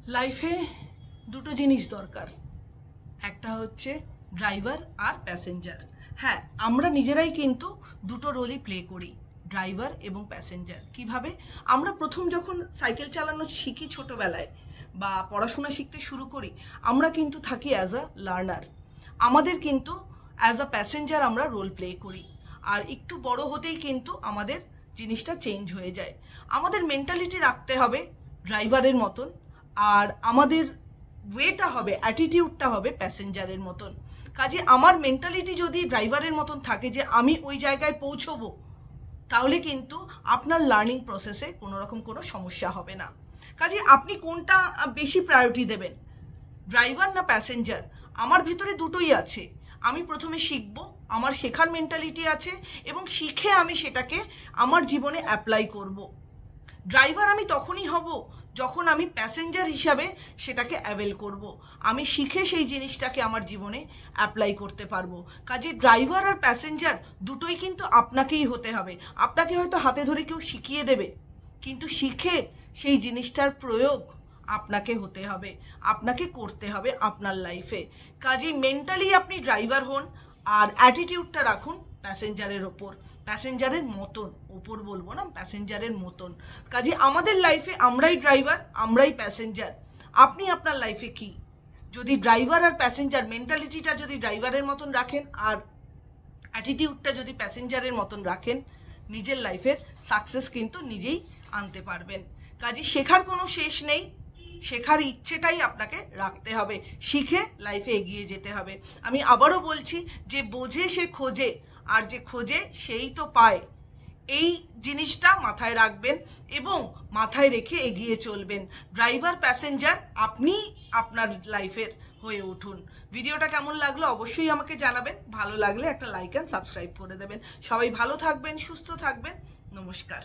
লাইফে দুটো জিনিস দরকার, একটা হচ্ছে ড্রাইভার আর প্যাসেঞ্জার। হ্যাঁ, আমরা নিজেরাই কিন্তু দুটো রোলই প্লে করি, ড্রাইভার এবং প্যাসেঞ্জার। কিভাবে? আমরা প্রথম যখন সাইকেল চালানো শিখি ছোটোবেলায় বা পড়াশোনা শিখতে শুরু করি, আমরা কিন্তু থাকি অ্যাজ আ লার্নার, আমাদের কিন্তু অ্যাজ আ প্যাসেঞ্জার আমরা রোল প্লে করি। আর একটু বড় হতেই কিন্তু আমাদের জিনিসটা চেঞ্জ হয়ে যায়। আমাদের মেন্টালিটি রাখতে হবে ড্রাইভারের মতন, আর আমাদের ওয়েটা হবে, অ্যাটিটিউডটা হবে প্যাসেঞ্জারের মতন। কাজে আমার মেন্টালিটি যদি ড্রাইভারের মতন থাকে যে আমি ওই জায়গায় পৌঁছবো, তাহলে কিন্তু আপনার লার্নিং প্রসেসে কোনো রকম কোনো সমস্যা হবে না। কাজে আপনি কোনটা বেশি প্রায়োরিটি দেবেন, ড্রাইভার না প্যাসেঞ্জার? আমার ভিতরে দুটোই আছে। আমি প্রথমে শিখব, আমার শেখার মেন্টালিটি আছে, এবং শিখে আমি সেটাকে আমার জীবনে অ্যাপ্লাই করব। ড্রাইভার আমি তখনই হব যখন আমি প্যাসেঞ্জার হিসাবে সেটাকে অ্যাভেল করব, আমি শিখে সেই জিনিসটাকে আমার জীবনে অ্যাপ্লাই করতে পারবো। কাজে ড্রাইভার আর প্যাসেঞ্জার দুটোই কিন্তু আপনাকেই হতে হবে। আপনাকে হয়তো হাতে ধরে কেউ শিখিয়ে দেবে, কিন্তু শিখে সেই জিনিসটার প্রয়োগ আপনাকে হতে হবে, আপনাকে করতে হবে আপনার লাইফে। কাজেই মেন্টালি আপনি ড্রাইভার হন, আর অ্যাটিটিউডটা রাখুন প্যাসেঞ্জারের ওপর, প্যাসেঞ্জারের মতন, ওপর বলবো না, প্যাসেঞ্জারের মতন। কাজে আমাদের লাইফে আমরাই ড্রাইভার, আমরাই প্যাসেঞ্জার। আপনি আপনার লাইফে কি, যদি ড্রাইভার আর প্যাসেঞ্জার মেন্টালিটিটা যদি ড্রাইভারের মতন রাখেন আর অ্যাটিটিউডটা যদি প্যাসেঞ্জারের মতন রাখেন, নিজের লাইফের সাকসেস কিন্তু নিজেই আনতে পারবেন। কাজে শেখার কোনো শেষ নেই, শেখার ইচ্ছেটাই আপনাকে রাখতে হবে, শিখে লাইফে এগিয়ে যেতে হবে। আমি আবারও বলছি, যে বোঝে সে খোঁজে, আর যে খোঁজে সেই তো পায়। এই জিনিসটা মাথায় রাখবেন এবং মাথায় রেখে এগিয়ে চলবেন। ড্রাইভার প্যাসেঞ্জার আপনি আপনার লাইফের হয়ে উঠুন। ভিডিওটা কেমন লাগলো অবশ্যই আমাকে জানাবেন, ভালো লাগলে একটা লাইক অ্যান্ড সাবস্ক্রাইব করে দেবেন। সবাই ভালো থাকবেন, সুস্থ থাকবেন, নমস্কার।